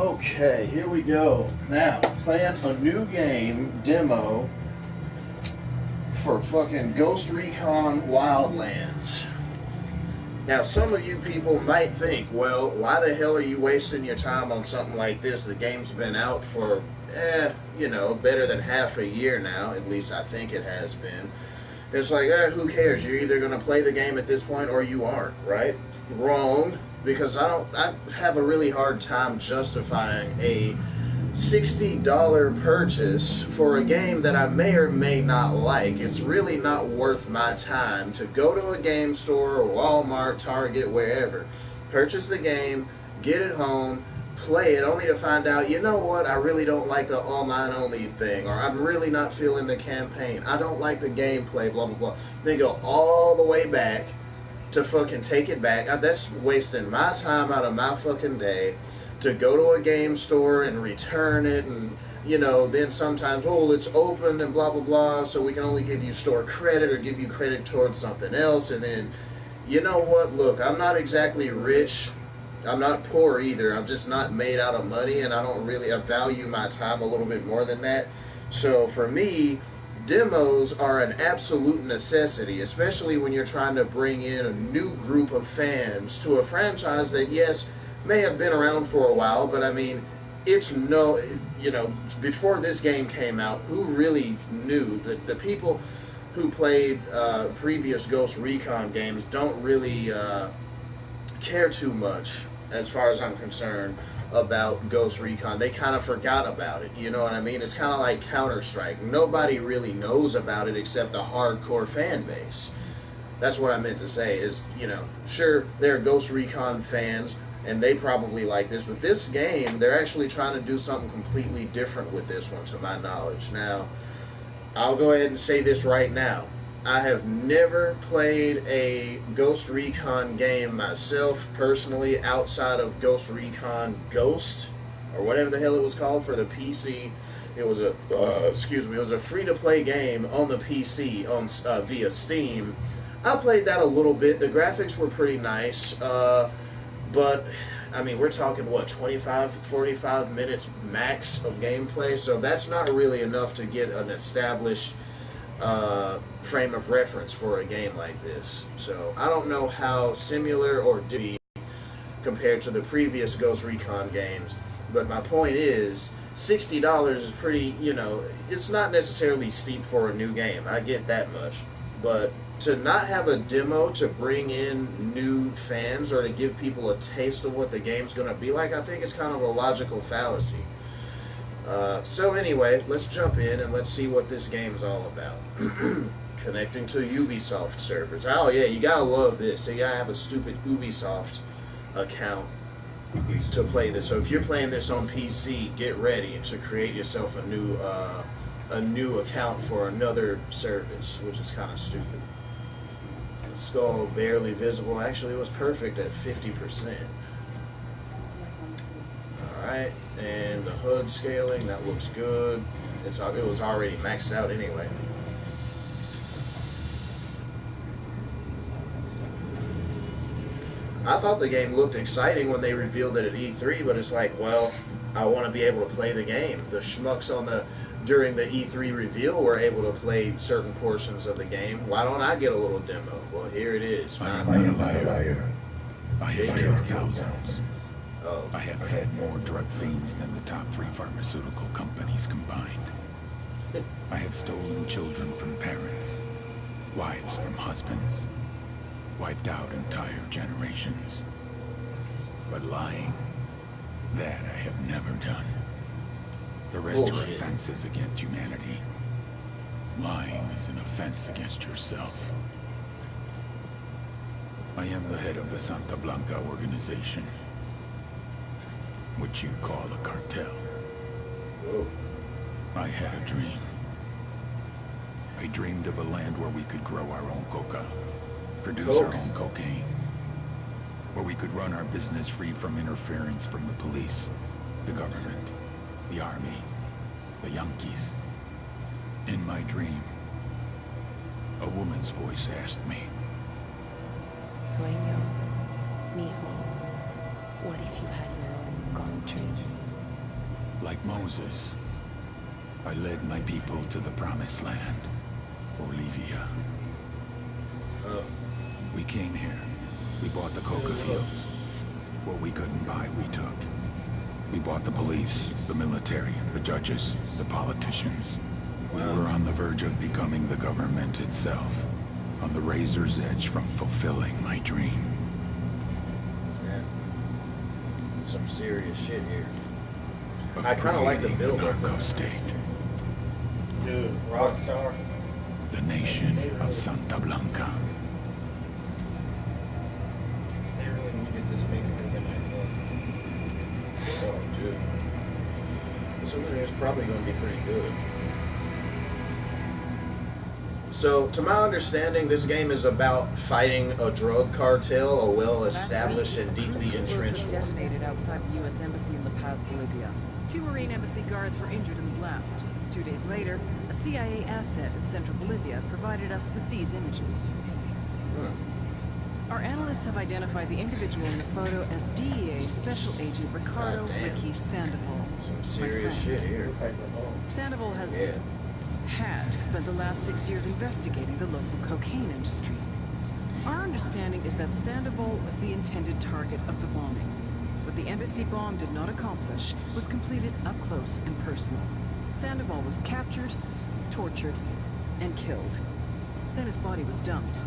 Okay, here we go. Now, playing a new game demo for fucking Ghost Recon Wildlands. Now, some of you people might think, well, why the hell are you wasting your time on something like this? The game's been out for, better than half a year now. At least I think it has been. It's like, who cares? You're either going to play the game at this point or you aren't, right? Wrong. Because I have a really hard time justifying a $60 purchase for a game that I may or may not like. It's really not worth my time to go to a game store or Walmart, Target, wherever, purchase the game, get it home, play it, only to find out, you know what, I really don't like the online only thing, or I'm really not feeling the campaign, I don't like the gameplay, blah blah blah. Then go all the way back to fucking take it back. That's wasting my time out of my fucking day to go to a game store and return it, and then sometimes, it's open and blah blah blah, so we can only give you store credit or give you credit towards something else. And then, you know what, look, I'm not exactly rich, I'm not poor either, I'm just not made out of money, and I value my time a little bit more than that. So for me, demos are an absolute necessity, especially when you're trying to bring in a new group of fans to a franchise that, yes, may have been around for a while, but I mean, before this game came out, who really knew? That the people who played previous Ghost Recon games don't really care too much, as far as I'm concerned, about Ghost Recon. They kind of forgot about it, you know what I mean? It's kind of like Counter-Strike. Nobody really knows about it except the hardcore fan base. That's what I meant to say is, sure, there are Ghost Recon fans, and they probably like this, but this game, they're actually trying to do something completely different with this one, to my knowledge. Now, I'll go ahead and say this right now. I have never played a Ghost Recon game myself, personally, outside of Ghost Recon Ghost, or whatever the hell it was called for the PC. It was a free-to-play game on the PC via Steam. I played that a little bit. The graphics were pretty nice, but I mean, we're talking, 25, 45 minutes max of gameplay, so that's not really enough to get an established frame of reference for a game like this. So I don't know how similar or different compared to the previous Ghost Recon games, but my point is, $60 is pretty, it's not necessarily steep for a new game, I get that much, but to not have a demo to bring in new fans or to give people a taste of what the game's going to be like, I think it's kind of a logical fallacy. So anyway, let's jump in and let's see what this game's all about. Connecting to Ubisoft servers. Oh yeah, you gotta love this. So you gotta have a stupid Ubisoft account to play this. So if you're playing this on PC, get ready to create yourself a new account for another service, which is kind of stupid. The skull barely visible. Actually, it was perfect at 50%. Alright, and the HUD scaling, that looks good. It was already maxed out anyway. I thought the game looked exciting when they revealed it at E3, but it's like, well, I want to be able to play the game. The schmucks during the E3 reveal were able to play certain portions of the game. Why don't I get a little demo? Well, here it is. I am a liar. I have killed thousands. Oh. I have fed more drug fiends than the top 3 pharmaceutical companies combined. I have stolen children from parents, wives from husbands, wiped out entire generations. But lying, that I have never done. The rest are offenses against humanity. Lying is an offense against yourself. I am the head of the Santa Blanca organization, which you call a cartel. Whoa. I had a dream. I dreamed of a land where we could grow our own coca, produce our own cocaine, where we could run our business free from interference from the police, the government, the army, the Yankees. In my dream, a woman's voice asked me, Sueño, mijo, what if you had your own country? Like Moses, I led my people to the promised land, Bolivia. Oh. We came here. We bought the coca fields. What we couldn't buy, we took. We bought the police, the military, the judges, the politicians. We were on the verge of becoming the government itself. On the razor's edge from fulfilling my dream. Yeah. Some serious shit here. I kind of like the build-up. Narco state. Dude, Rockstar. The nation of Santa Blanca. They really needed this making a good Oh, dude. This one is probably going to be pretty good. So, to my understanding, this game is about fighting a drug cartel, a well-established and deeply entrenched one. Detonated outside the U.S. Embassy in La Paz, Bolivia. 2 Marine Embassy guards were injured in the blast. 2 days later, a CIA asset in central Bolivia provided us with these images. Our analysts have identified the individual in the photo as DEA Special Agent Ricardo Ricky Sandoval. Some serious shit here. Sandoval has had spent the last 6 years investigating the local cocaine industry. Our understanding is that Sandoval was the intended target of the bombing. What the embassy bomb did not accomplish was completed up close and personal. Sandoval was captured, tortured, and killed. Then his body was dumped.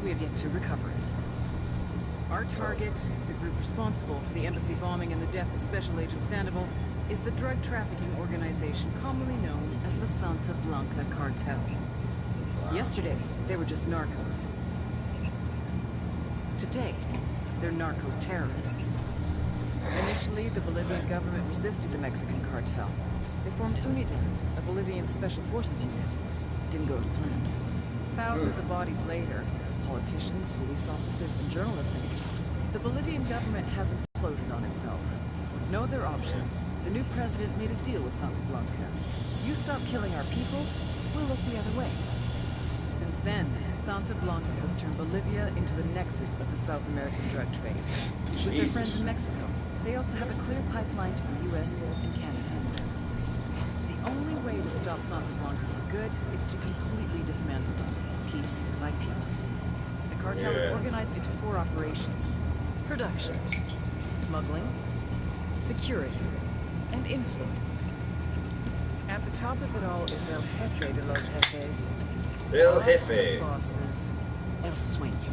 We have yet to recover it. Our target, the group responsible for the embassy bombing and the death of Special Agent Sandoval, is the drug trafficking organization commonly known as the Santa Blanca Cartel. Yesterday, they were just narcos. Today, they're narco-terrorists. Initially, the Bolivian government resisted the Mexican cartel. They formed UNIDAD, a Bolivian special forces unit. It didn't go as planned. Thousands of bodies later, politicians, police officers, and journalists think the Bolivian government hasn't imploded on itself. With no other options, the new president made a deal with Santa Blanca. You stop killing our people, we'll look the other way. Since then, Santa Blanca has turned Bolivia into the nexus of the South American drug trade. With their friends in Mexico, they also have a clear pipeline to the U.S. and Canada. The only way to stop Santa Blanca for good is to completely dismantle them, piece by piece. The cartel is organized into 4 operations: production, smuggling, security, and influence. At the top of it all is El Jefe de los Jefes. El Jefe. Bosses, El Sueño.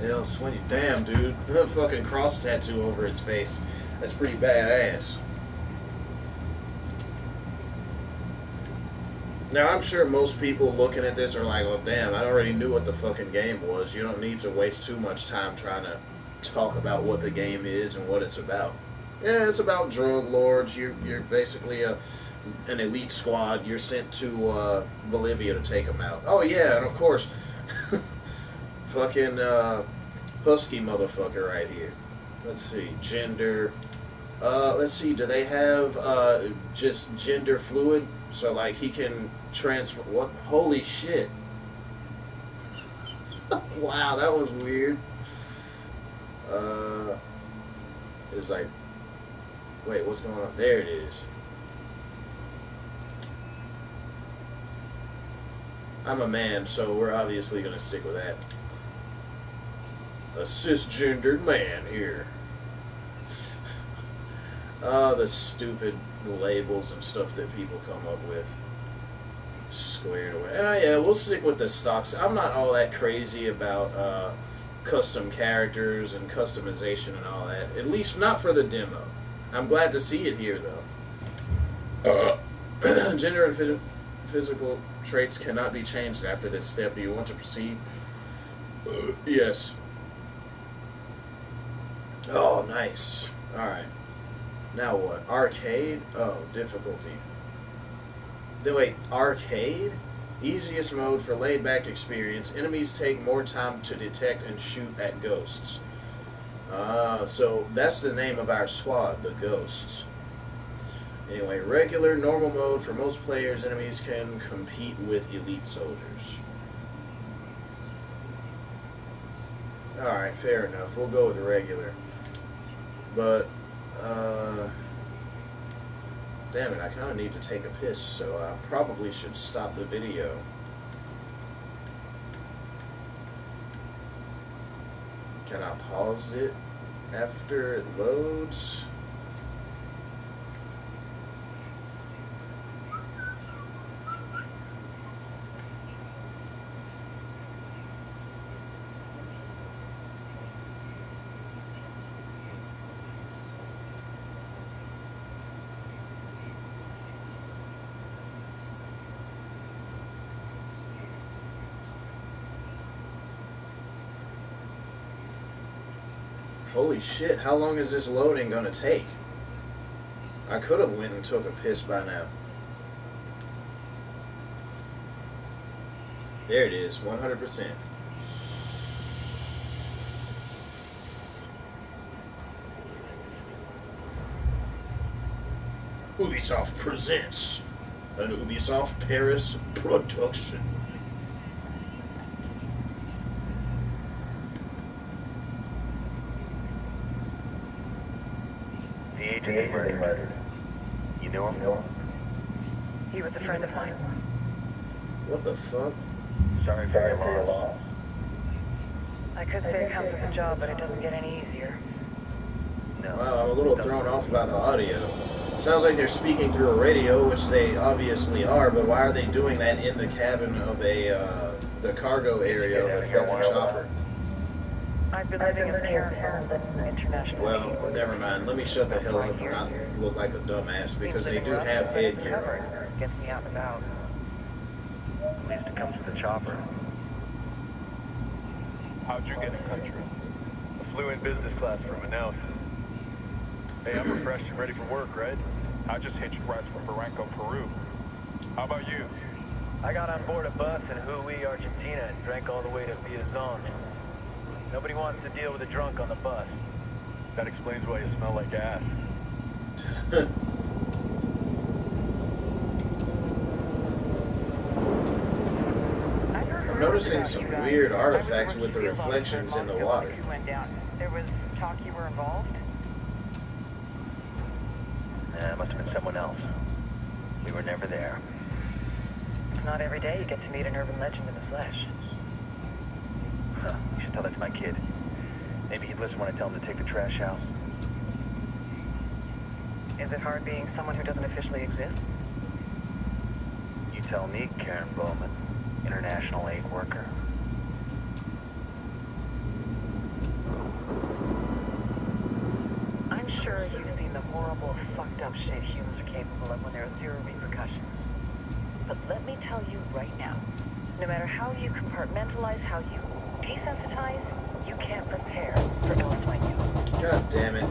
El Sueño. Damn, dude. The fucking cross tattoo over his face. That's pretty badass. Now, I'm sure most people looking at this are like, well, damn, I already knew what the fucking game was. You don't need to waste too much time trying to talk about what the game is and what it's about. Yeah, it's about drug lords. You're basically an elite squad. You're sent to Bolivia to take them out. Oh, yeah, and of course, fucking husky motherfucker right here. Let's see, gender. Let's see, do they have just gender fluid? So, like, he can transfer... What? Holy shit. Wow, that was weird. It's like... Wait, what's going on? There it is. I'm a man, so we're obviously going to stick with that. A cisgendered man here. Oh, the stupid labels and stuff that people come up with. Squared away. Oh, yeah, we'll stick with the stocks. I'm not all that crazy about custom characters and customization and all that. At least not for the demo. I'm glad to see it here, though. Gender and physical traits cannot be changed after this step. Do you want to proceed? Yes. Oh, nice. Alright. Now what? Arcade? Oh, difficulty. Wait, arcade? Easiest mode for laid-back experience. Enemies take more time to detect and shoot at ghosts. So that's the name of our squad, the Ghosts. Anyway, regular, normal mode. For most players, enemies can compete with elite soldiers. Alright, fair enough. We'll go with regular. But, Damn it, I kind of need to take a piss, so I probably should stop the video. Can I pause it after it loads? Holy shit, how long is this loading gonna take? I could have went and took a piss by now. There it is, 100%. Ubisoft presents an Ubisoft Paris production. The agent murdered. You know him? He was a friend of mine. What the fuck? Sorry for your loss. I could say it comes with the job, but it doesn't get any easier. No. Wow, I'm a little thrown off by the audio. Sounds like they're speaking through a radio, which they obviously are, but why are they doing that in the cabin of the cargo area of a fucking chopper? I've been living as Karen Bowman, international. Well, never mind. Let me shut the hell up and not look like a dumbass, because they do have headgear on. Gets me out and about. At least it comes with a chopper. How'd you get in country? I flew in business class from Manaus. Hey, I'm refreshed and ready for work, right? I just hitched rides from Barranco, Peru. How about you? I got on board a bus in Jujuy, Argentina, and drank all the way to Villazon. Nobody wants to deal with a drunk on the bus. That explains why you smell like ass. I'm noticing some weird artifacts with the reflections in the water. There was talk you were involved? It must have been someone else. We were never there. It's not every day you get to meet an urban legend in the flesh. Huh, you should tell that to my kid. Maybe he'd listen when I tell him to take the trash out. Is it hard being someone who doesn't officially exist? You tell me, Karen Bowman, international aid worker. I'm sure you've seen the horrible, fucked up shit humans are capable of when there are zero repercussions. But let me tell you right now, no matter how you compartmentalize, how you desensitize, you can't prepare for El Sueño. God damn it.